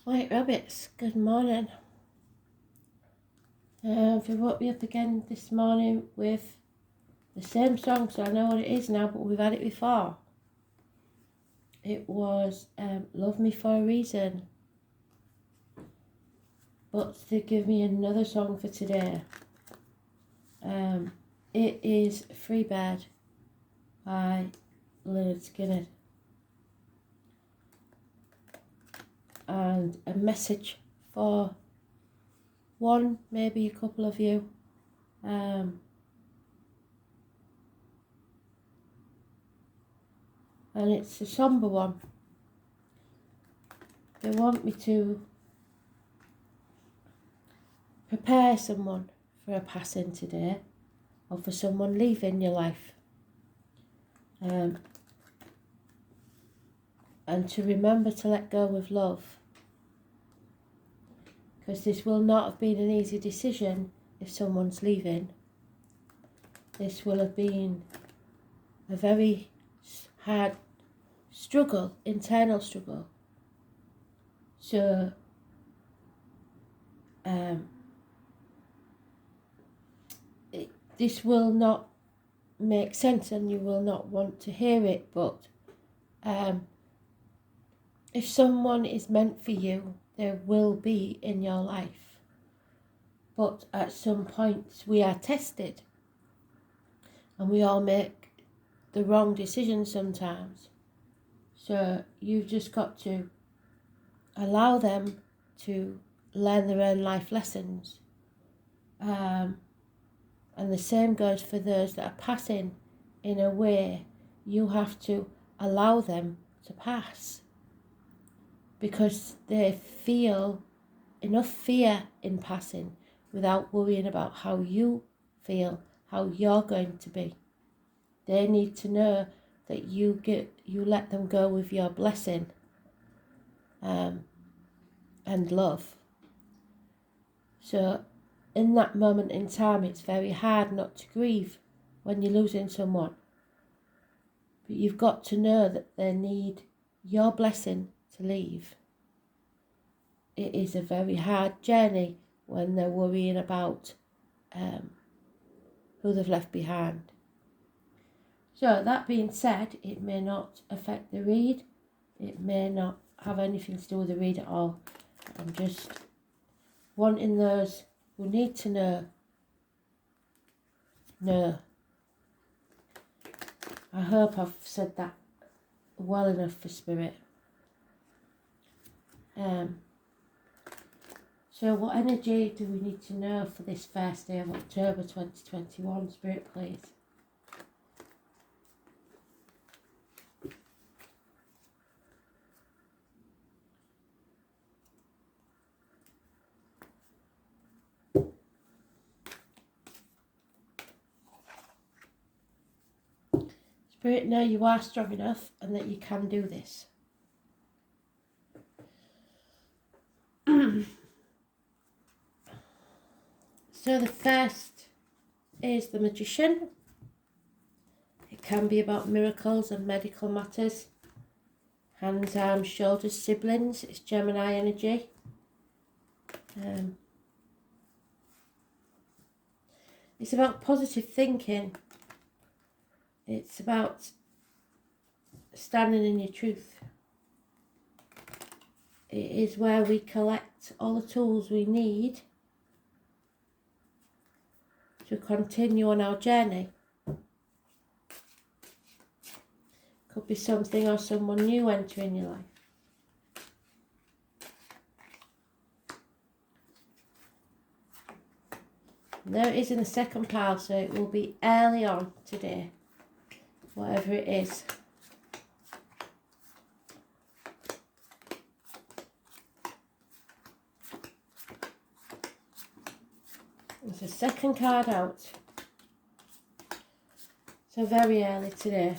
White rabbits, good morning. If you woke me up again this morning with the same song, so I know what it is now, but we've had it before. It was Love Me For A Reason. But to give me another song for today, it is Free Bird by Lynyrd Skynyrd. And a message for one, maybe a couple of you. And it's a somber one. They want me to prepare someone for a passing today, or for someone leaving your life. And to remember to let go with love. Because this will not have been an easy decision if someone's leaving. This will have been a very hard struggle, internal struggle. So, this will not make sense and you will not want to hear it, but if someone is meant for you, they will be in your life. But at some point we are tested and we all make the wrong decisions sometimes. So you've just got to allow them to learn their own life lessons. And the same goes for those that are passing. In a way, you have to allow them to pass, because they feel enough fear in passing without worrying about how you feel, how you're going to be. They need to know that you let them go with your blessing and love. So in that moment in time, it's very hard not to grieve when you're losing someone. But you've got to know that they need your blessing to leave. It is a very hard journey when they're worrying about who they've left behind. So that being said, it may not affect the read. It may not have anything to do with the read at all. I'm just wanting those who need to know. I hope I've said that well enough for Spirit. So what energy do we need to know for this first day of October 2021, Spirit, please? Spirit, know you are strong enough and that you can do this. So the first is the Magician. It can be about miracles and medical matters. Hands, arms, shoulders, siblings. It's Gemini energy. It's about positive thinking. It's about standing in your truth. It is where we collect all the tools we need to continue on our journey. Could be something or someone new entering your life. And there it is in the second pile, so it will be early on today, whatever it is. There's a second card out. So very early today.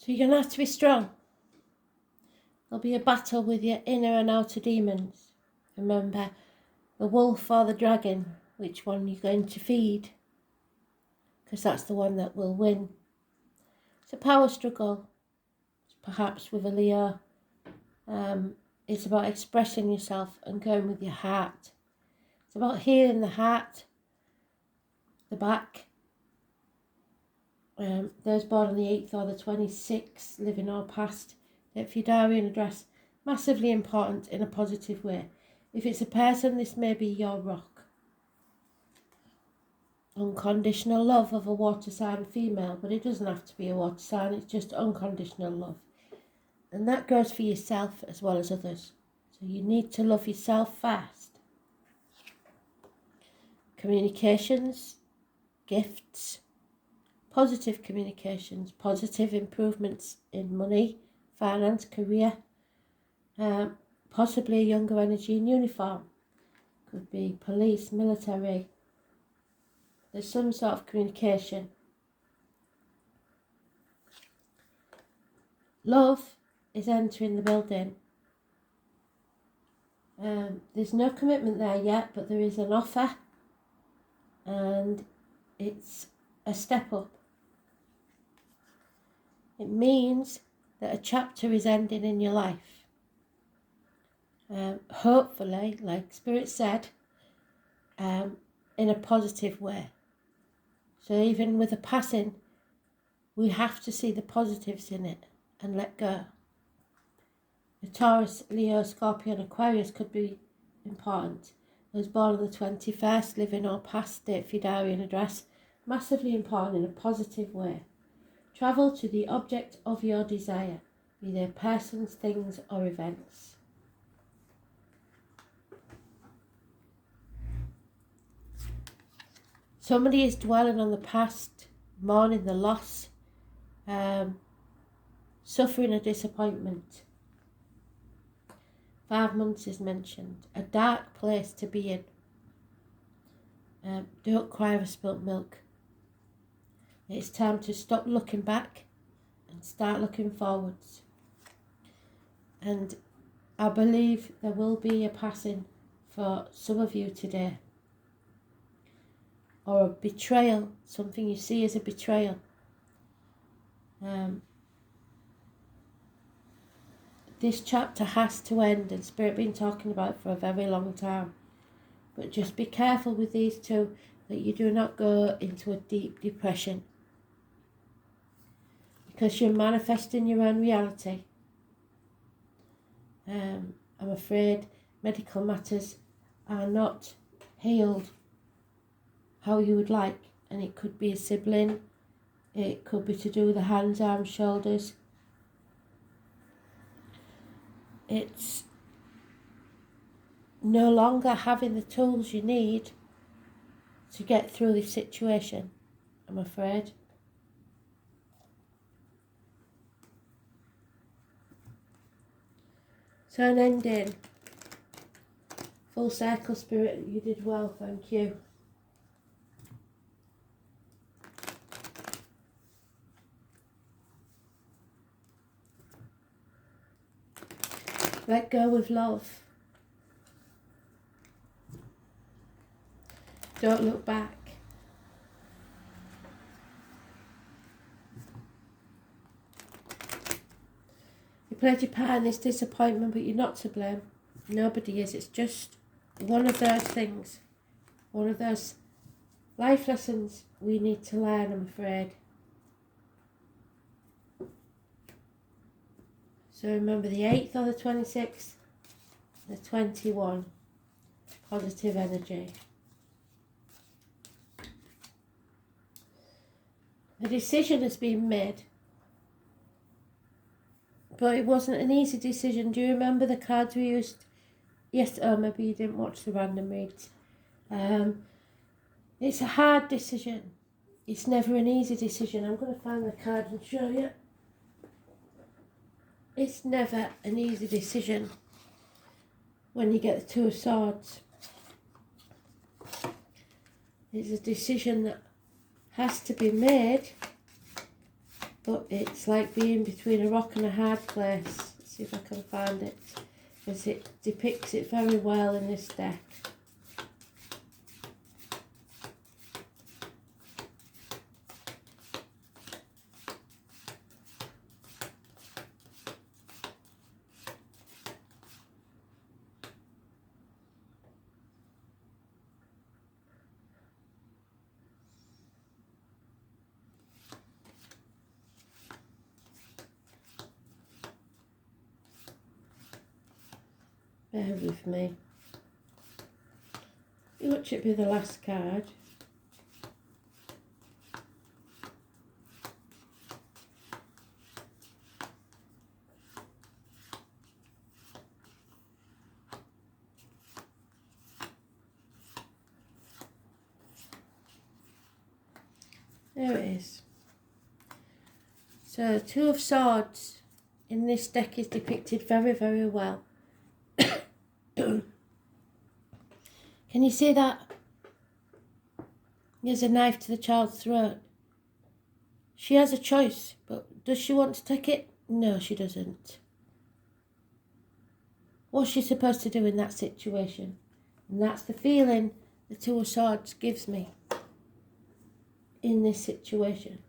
So you're going to have to be strong. There'll be a battle with your inner and outer demons. Remember, the wolf or the dragon, which one you're going to feed, because that's the one that will win. It's a power struggle, perhaps with a Leo. It's about expressing yourself and going with your heart. It's about healing the heart, the back. Those born on the 8th or the 26th, living or past, if your diary and address, massively important in a positive way. If it's a person, this may be your rock. Unconditional love of a water sign female, but it doesn't have to be a water sign, it's just unconditional love. And that goes for yourself as well as others. So you need to love yourself first. Communications, gifts, positive communications, positive improvements in money, finance, career, possibly a younger energy in uniform. Could be police, military. There's some sort of communication. Love is entering the building. There's no commitment there yet, but there is an offer, and it's a step up. It means that a chapter is ending in your life. Hopefully, like Spirit said, in a positive way. So even with a passing, we have to see the positives in it and let go. The Taurus, Leo, Scorpio and Aquarius could be important. Those born on the 21st, living or past, date for your diary and address, massively important in a positive way. Travel to the object of your desire, be they persons, things or events. Somebody is dwelling on the past, mourning the loss, suffering a disappointment. 5 months is mentioned. A dark place to be in. Don't cry over spilt milk. It's time to stop looking back and start looking forwards. And I believe there will be a passing for some of you today. Or a betrayal, something you see as a betrayal. This chapter has to end, and Spirit been talking about it for a very long time. But just be careful with these two, that you do not go into a deep depression. Because you're manifesting your own reality. I'm afraid medical matters are not healed how you would like, and it could be a sibling, it could be to do with the hands, arms, shoulders. It's no longer having the tools you need to get through this situation, I'm afraid. So an ending. Full circle, Spirit, you did well, thank you. Let go with love. Don't look back. You played your part in this disappointment, but you're not to blame. Nobody is. It's just one of those things. One of those life lessons we need to learn, I'm afraid. So remember the 8th or the 26th, the 21, positive energy. A decision has been made, but it wasn't an easy decision. Do you remember the cards we used? Yes, oh, maybe you didn't watch the random reads. It's a hard decision. It's never an easy decision. I'm going to find the card and show you. It's never an easy decision when you get the Two of Swords. It's a decision that has to be made, But it's like being between a rock and a hard place. Let's see if I can find it, because it depicts it very well in this deck. Bear with me. Watch it be the last card. There it is. So, Two of Swords in this deck is depicted very, very well. Can you see that? There's a knife to the child's throat. She has a choice, but does she want to take it? No, she doesn't. What's she supposed to do in that situation? And that's the feeling the Two of Swords gives me in this situation.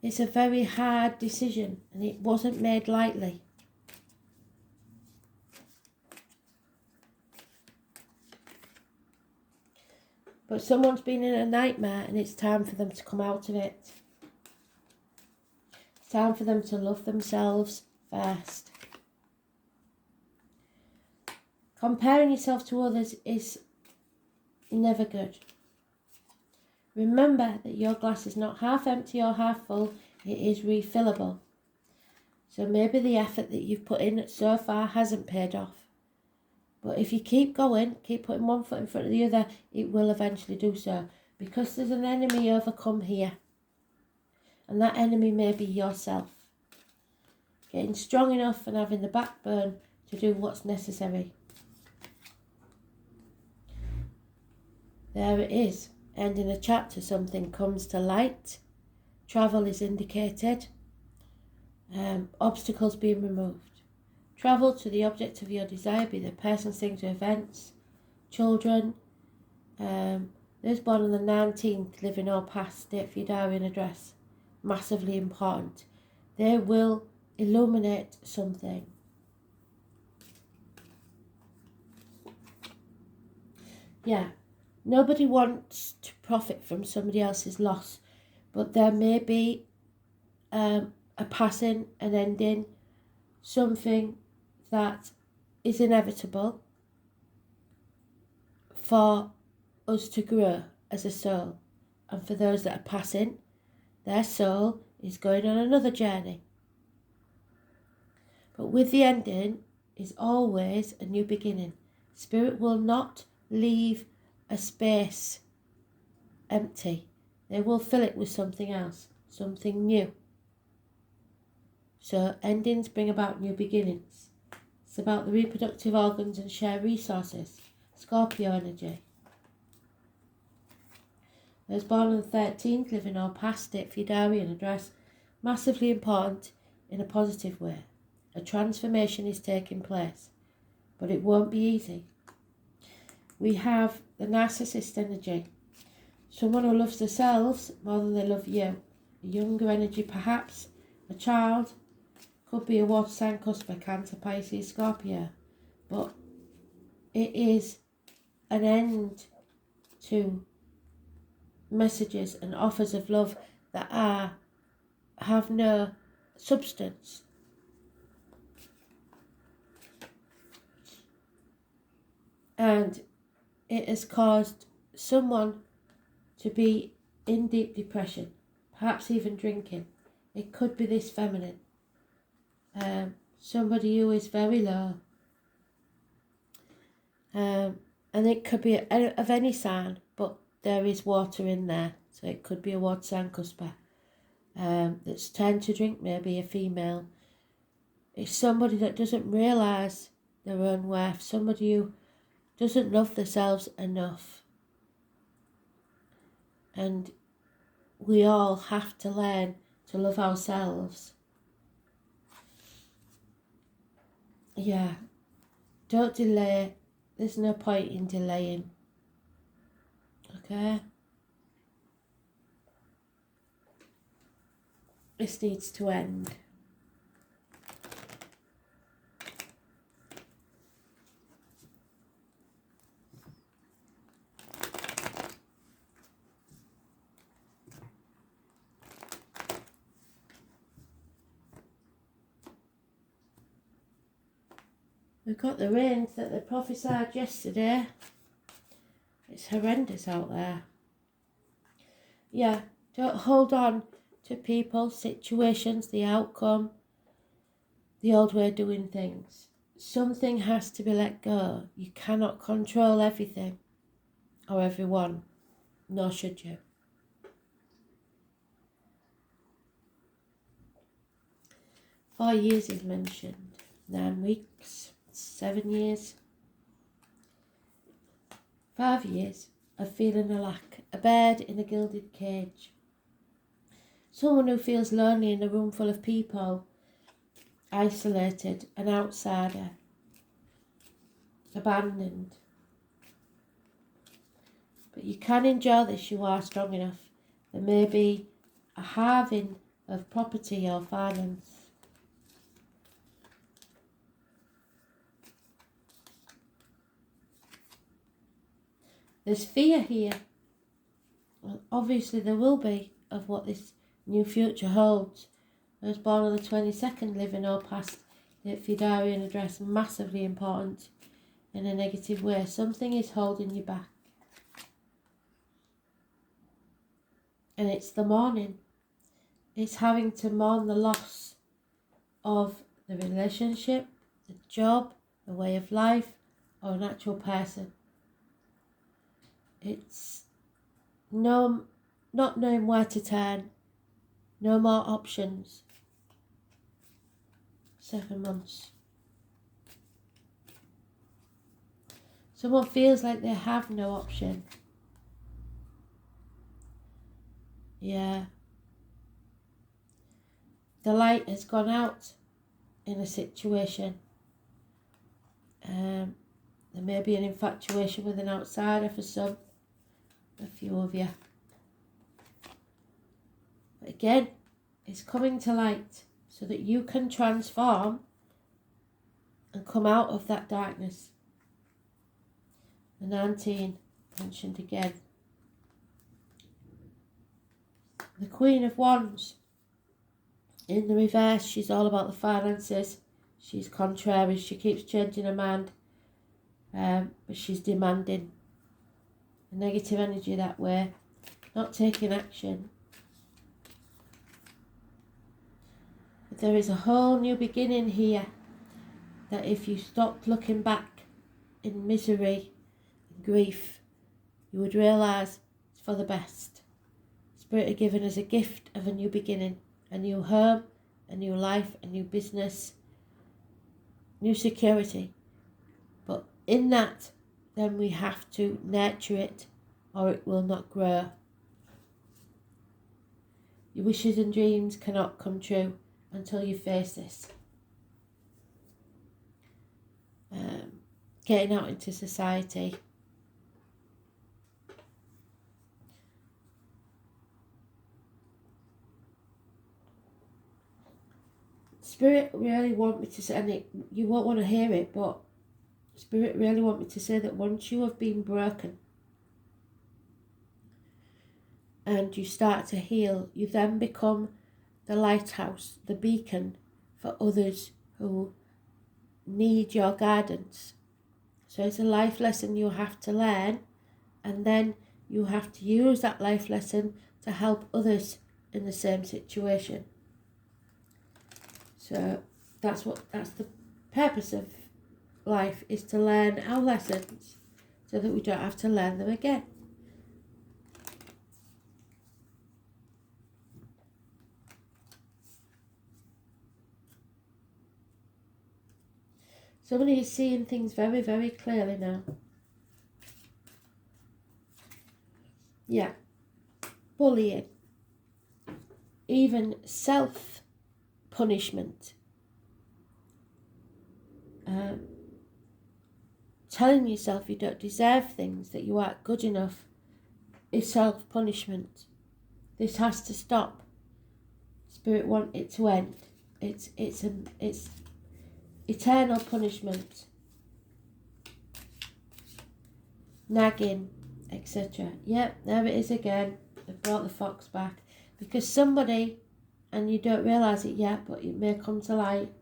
It's a very hard decision, and it wasn't made lightly. But someone's been in a nightmare, and it's time for them to come out of it. It's time for them to love themselves first. Comparing yourself to others is never good. Remember that your glass is not half empty or half full, it is refillable. So maybe the effort that you've put in so far hasn't paid off. But if you keep going, keep putting one foot in front of the other, it will eventually do so. Because there's an enemy overcome here. And that enemy may be yourself. Getting strong enough and having the backbone to do what's necessary. There it is. Ending a chapter, something comes to light. Travel is indicated. Obstacles being removed. Travel to the object of your desire, be the person, things, or events. Children. Those born on the 19th, living or past, state for your diary and address. Massively important. They will illuminate something. Yeah. Nobody wants to profit from somebody else's loss, but there may be a passing, an ending, something that is inevitable for us to grow as a soul. And for those that are passing, their soul is going on another journey. But with the ending is always a new beginning. Spirit will not leave a space empty. They will fill it with something else, something new. So endings bring about new beginnings. It's about the reproductive organs and shared resources. Scorpio energy. Those born on the 13th, living or past, it for your diary and address. Massively important in a positive way. A transformation is taking place, but it won't be easy. We have the narcissist energy. Someone who loves themselves more than they love you. A younger energy perhaps. A child. Could be a water sign, Cusper, Cancer, Pisces, Scorpio. But it is an end to messages and offers of love that have no substance. And it has caused someone to be in deep depression, perhaps even drinking. It could be this feminine. Somebody who is very low. And it could be of any sign, but there is water in there. So it could be a water sign, Cusper. That's tend to drink, maybe a female. It's somebody that doesn't realise their own worth. Somebody who doesn't love themselves enough. And we all have to learn to love ourselves. Yeah, don't delay. There's no point in delaying. Okay? This needs to end. We've got the rains that they prophesied yesterday. It's horrendous out there. Yeah, don't hold on to people, situations, the outcome, the old way of doing things. Something has to be let go. You cannot control everything or everyone, nor should you. Four years is mentioned, 9 weeks, 7 years, 5 years of feeling a lack, a bird in a gilded cage. Someone who feels lonely in a room full of people, isolated, an outsider, abandoned. But you can endure this, you are strong enough. There may be a halving of property or finance. There's fear here. Well, obviously there will be of what this new future holds. I was born on the 22nd, living all past the Fidarian address, massively important in a negative way. Something is holding you back. And it's the mourning. It's having to mourn the loss of the relationship, the job, the way of life, or an actual person. It's not knowing where to turn. No more options. 7 months. Someone feels like they have no option. Yeah. The light has gone out in a situation. There may be an infatuation with an outsider for some, a few of you. But again, it's coming to light so that you can transform and come out of that darkness. The 19 mentioned again. The Queen of Wands. In the reverse, she's all about the finances. She's contrary. She keeps changing her mind. But she's demanding. A negative energy that way. Not taking action. But there is a whole new beginning here. That if you stopped looking back in misery and grief, you would realise it's for the best. Spirit are given us a gift of a new beginning. A new home, a new life, a new business, new security. But in that, then we have to nurture it or it will not grow. Your wishes and dreams cannot come true until you face this. Getting out into society. Spirit really want me to say, and you won't want to hear it, but Spirit really want me to say that once you have been broken and you start to heal, you then become the lighthouse, the beacon for others who need your guidance. So it's a life lesson you have to learn, and then you have to use that life lesson to help others in the same situation. So that's the purpose of life, is to learn our lessons so that we don't have to learn them again. Somebody is seeing things very, very clearly now. Yeah. Bullying. even self-punishment. Telling yourself you don't deserve things, that you aren't good enough, is self-punishment. This has to stop. Spirit want it to end. It's eternal punishment. Nagging, etc. Yep, there it is again. They've brought the fox back. Because somebody, and you don't realise it yet, but it may come to light,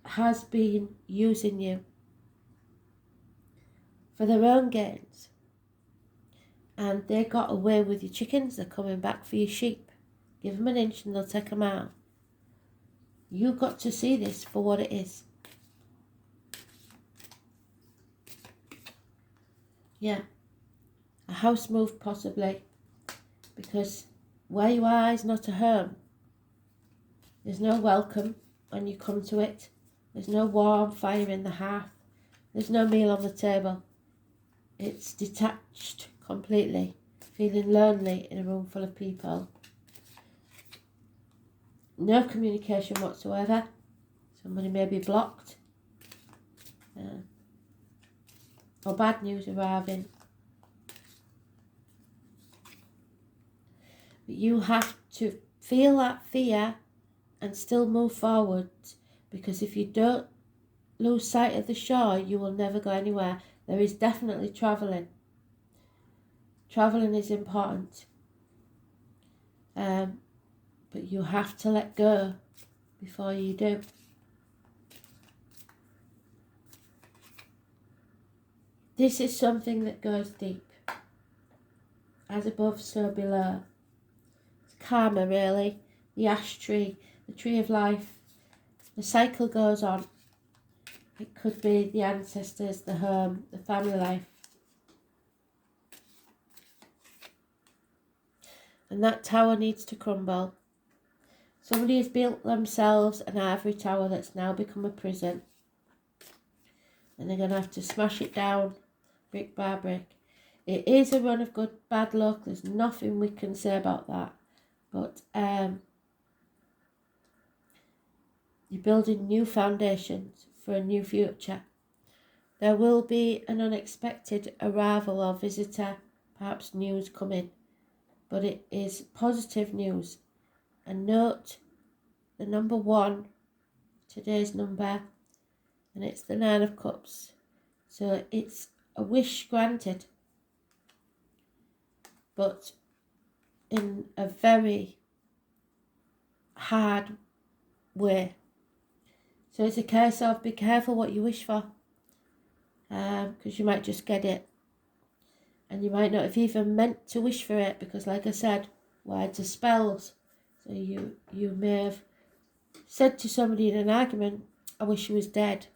has been using you for their own gains. And they got away with your chickens, they're coming back for your sheep. Give them an inch and they'll take them out. You've got to see this for what it is. Yeah. A house move possibly. Because where you are is not a home. There's no welcome when you come to it. There's no warm fire in the hearth. There's no meal on the table. It's detached completely. Feeling lonely in a room full of people. No communication whatsoever. Somebody may be blocked. Or bad news arriving. But you have to feel that fear and still move forward. Because if you don't lose sight of the shore, you will never go anywhere. There is definitely travelling. Travelling is important. But you have to let go before you do. This is something that goes deep. As above, so below. It's karma, really. The ash tree, the tree of life. The cycle goes on. It could be the ancestors, the home, the family life. And that tower needs to crumble. Somebody has built themselves an ivory tower that's now become a prison. And they're going to have to smash it down, brick by brick. It is a run of good, bad luck. There's nothing we can say about that. But you're building new foundations for a new future. There will be an unexpected arrival or visitor, perhaps news coming. But it is positive news. And note the number 1, today's number, and it's the 9 of Cups. So it's a wish granted, but in a very hard way. So it's a case of be careful what you wish for, because you might just get it. And you might not have even meant to wish for it, because like I said, words are spells. So you may have said to somebody in an argument, I wish he was dead.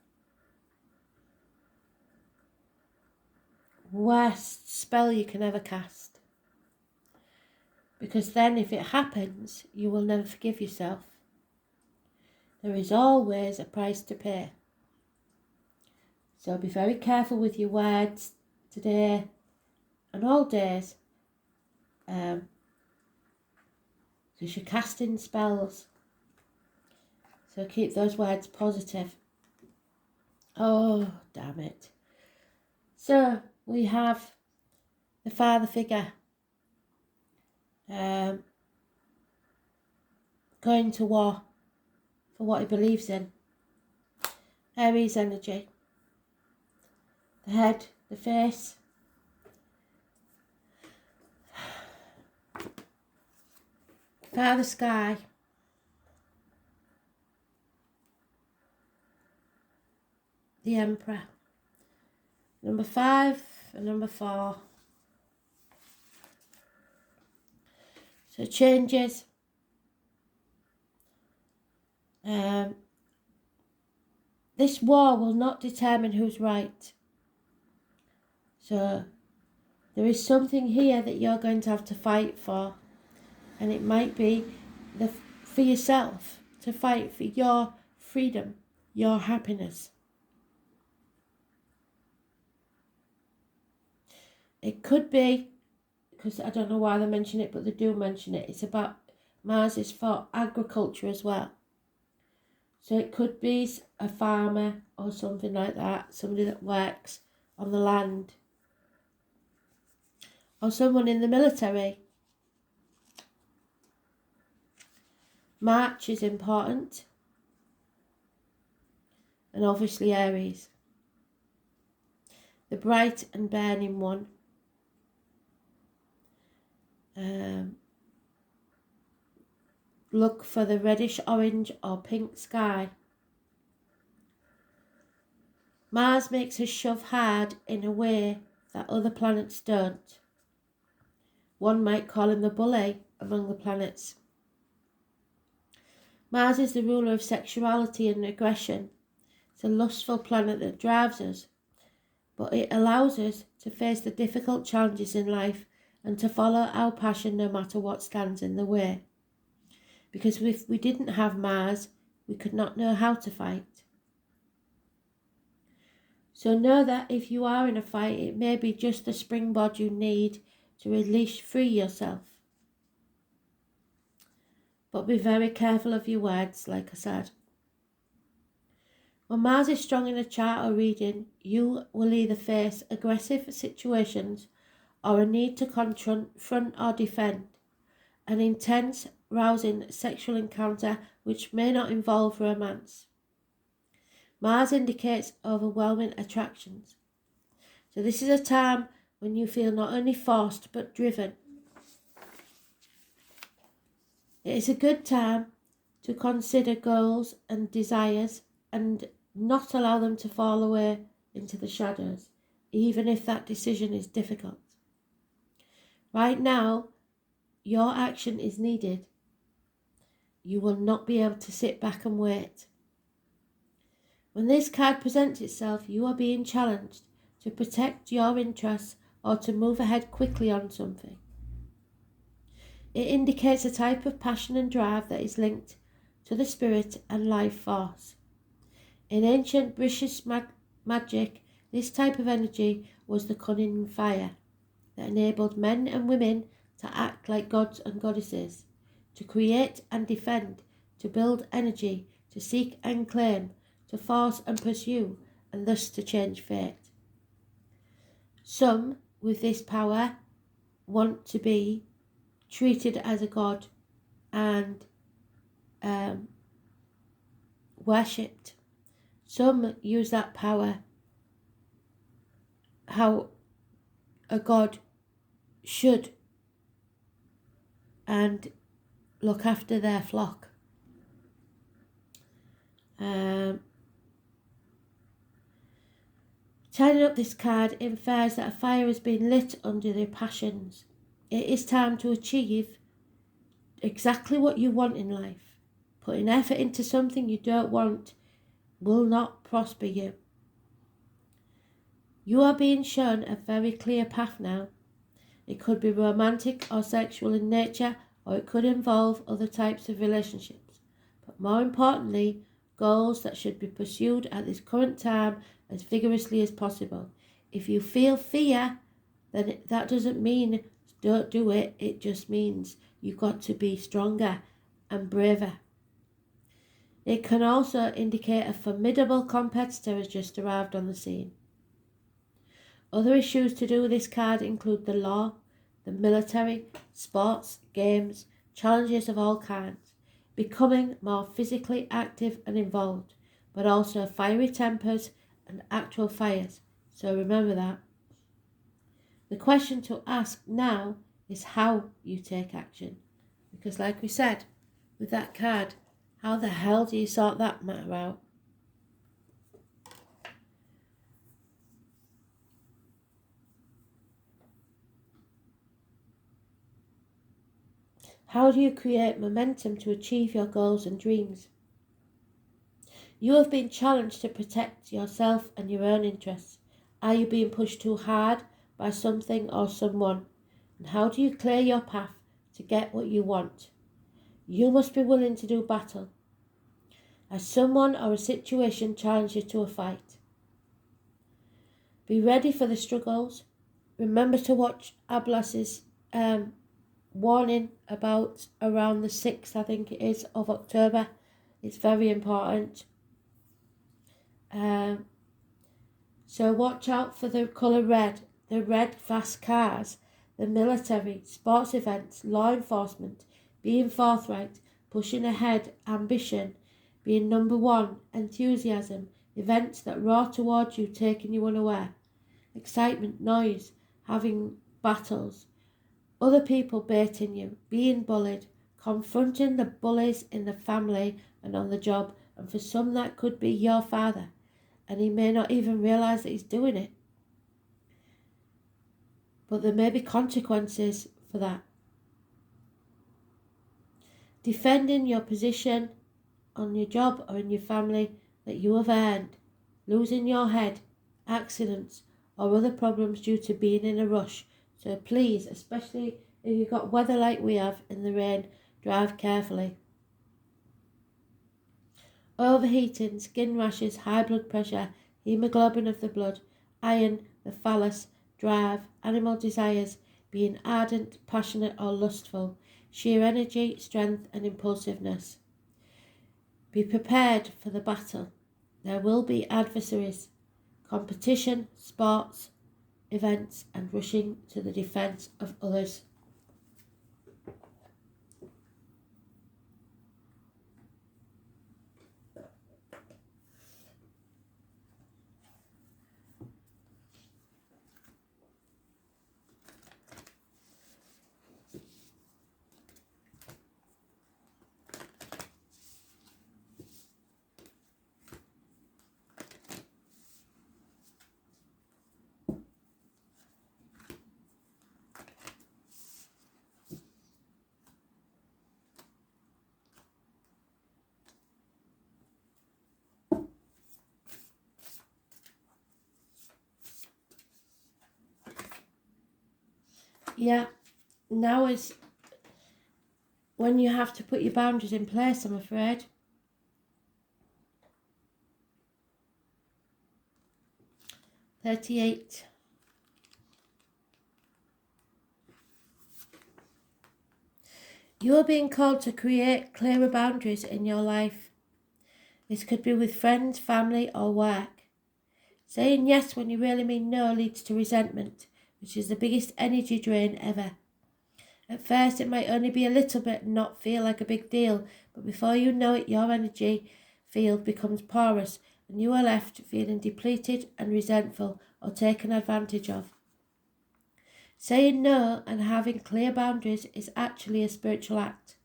Worst spell you can ever cast. Because then if it happens, you will never forgive yourself. There is always a price to pay. So be very careful with your words today and all days. Because you're casting spells. So keep those words positive. Oh, damn it. So we have the father figure going to war for what he believes in. Aries energy. The head, the face. Father sky. The Emperor. Number 5 and number 4. So changes. This war will not determine who's right. So there is something here that you're going to have to fight for. And it might be for yourself, to fight for your freedom, your happiness. It could be, because I don't know why they mention it, but they do mention it, it's about Mars is for agriculture as well. So it could be a farmer or something like that, somebody that works on the land, or someone in the military. March is important, and obviously Aries. The bright and burning one. Look for the reddish orange or pink sky. Mars makes us shove hard in a way that other planets don't. One might call him the bully among the planets. Mars is the ruler of sexuality and aggression. It's a lustful planet that drives us, but it allows us to face the difficult challenges in life and to follow our passion no matter what stands in the way. Because if we didn't have Mars, we could not know how to fight. So know that if you are in a fight, it may be just the springboard you need to release free yourself. But be very careful of your words, like I said. When Mars is strong in a chart or reading, you will either face aggressive situations or a need to confront or defend, an intense, rousing sexual encounter which may not involve romance. Mars indicates overwhelming attractions. So this is a time when you feel not only forced but driven. It is a good time to consider goals and desires and not allow them to fall away into the shadows, even if that decision is difficult. Right now, your action is needed. You will not be able to sit back and wait. When this card presents itself, you are being challenged to protect your interests or to move ahead quickly on something. It indicates a type of passion and drive that is linked to the spirit and life force. In ancient British magic, this type of energy was the cunning fire that enabled men and women to act like gods and goddesses, to create and defend, to build energy, to seek and claim, to force and pursue, and thus to change fate. Some, with this power, want to be treated as a god and worshipped. Some use that power how a god should and look after their flock. Turning up this card infers that a fire has been lit under their passions. It is time to achieve exactly what you want in life. Putting effort into something you don't want will not prosper you. You are being shown a very clear path now. It could be romantic or sexual in nature, or it could involve other types of relationships. But more importantly, goals that should be pursued at this current time as vigorously as possible. If you feel fear, then that doesn't mean don't do it. It just means you've got to be stronger and braver. It can also indicate a formidable competitor has just arrived on the scene. Other issues to do with this card include the law, the military, sports, games, challenges of all kinds, becoming more physically active and involved, but also fiery tempers and actual fires. So remember that. The question to ask now is how you take action. Because like we said, with that card, how the hell do you sort that matter out? How do you create momentum to achieve your goals and dreams? You have been challenged to protect yourself and your own interests. Are you being pushed too hard by something or someone? And how do you clear your path to get what you want? You must be willing to do battle. As someone or a situation challenges you to a fight. Be ready for the struggles. Remember to watch Ablas's warning about around the 6th, I think it is, of October. It's very important. So watch out for the colour red, the red fast cars, the military, sports events, law enforcement, being forthright, pushing ahead, ambition, being number one, enthusiasm, events that roar towards you, taking you unaware, excitement, noise, having battles, other people baiting you, being bullied, confronting the bullies in the family and on the job, and for some that could be your father, and he may not even realise that he's doing it. But there may be consequences for that. Defending your position on your job or in your family that you have earned, losing your head, accidents, or other problems due to being in a rush. So please, especially if you've got weather like we have in the rain, drive carefully. Overheating, skin rashes, high blood pressure, hemoglobin of the blood, iron, the phallus, drive, animal desires, being ardent, passionate or lustful, sheer energy, strength and impulsiveness. Be prepared for the battle. There will be adversaries, competition, sports, events and rushing to the defence of others. Yeah, now is when you have to put your boundaries in place, I'm afraid. $38. You are being called to create clearer boundaries in your life. This could be with friends, family, or work. Saying yes when you really mean no leads to resentment, which is the biggest energy drain ever. At first, it might only be a little bit and not feel like a big deal, but before you know it, your energy field becomes porous and you are left feeling depleted and resentful or taken advantage of. Saying no and having clear boundaries is actually a spiritual act.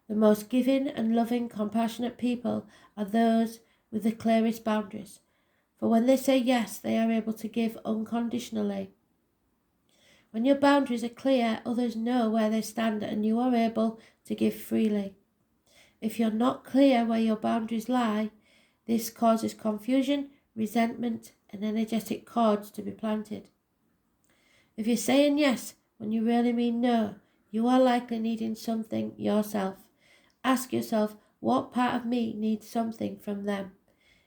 The most giving and loving, compassionate people are those with the clearest boundaries. For when they say yes, they are able to give unconditionally. When your boundaries are clear, others know where they stand and you are able to give freely. If you're not clear where your boundaries lie, this causes confusion, resentment, and energetic cords to be planted. If you're saying yes when you really mean no, you are likely needing something yourself. Ask yourself, what part of me needs something from them?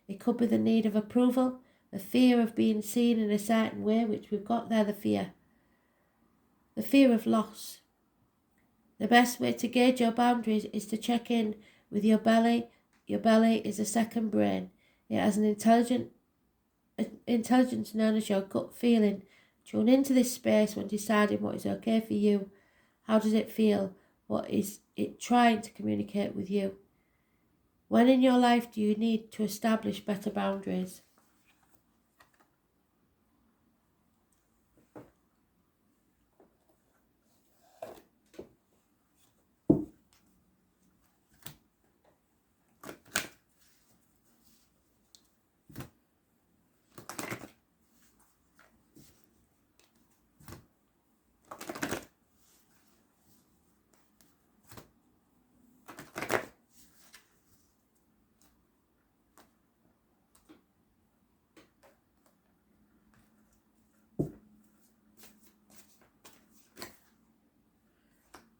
It could be the need of approval, the fear of being seen in a certain way, which we've got there, the fear of loss. The best way to gauge your boundaries is to check in with your belly. Your belly is a second brain. It has an intelligence known as your gut feeling. Tune into this space when deciding what is okay for you. How does it feel? What is it trying to communicate with you? When in your life do you need to establish better boundaries?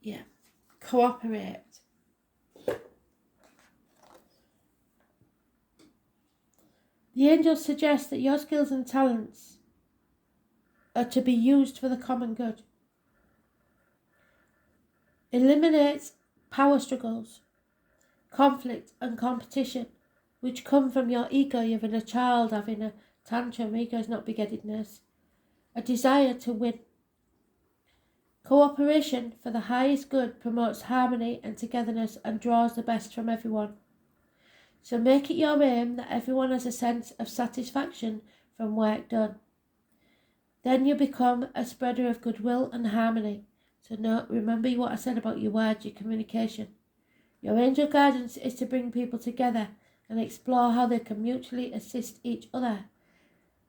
Yeah, cooperate. The angels suggest that your skills and talents are to be used for the common good. eliminates power struggles, conflict and competition, which come from your ego. You're having a child having a tantrum. Ego is not big-headedness. A desire to win. Cooperation for the highest good promotes harmony and togetherness and draws the best from everyone. So make it your aim that everyone has a sense of satisfaction from work done. Then you become a spreader of goodwill and harmony. So remember what I said about your words, your communication. Your angel guidance is to bring people together and explore how they can mutually assist each other.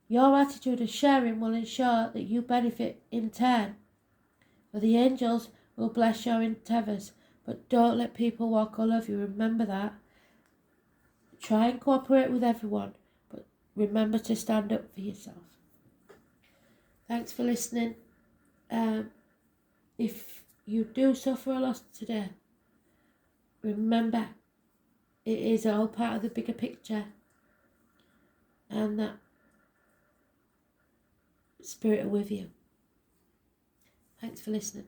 Your attitude of sharing will ensure that you benefit in turn. For the angels will bless your endeavours, but don't let people walk all over you. Remember that. Try and cooperate with everyone, but remember to stand up for yourself. Thanks for listening. If you do suffer a loss today, remember it is all part of the bigger picture, and that spirit are with you. Thanks for listening.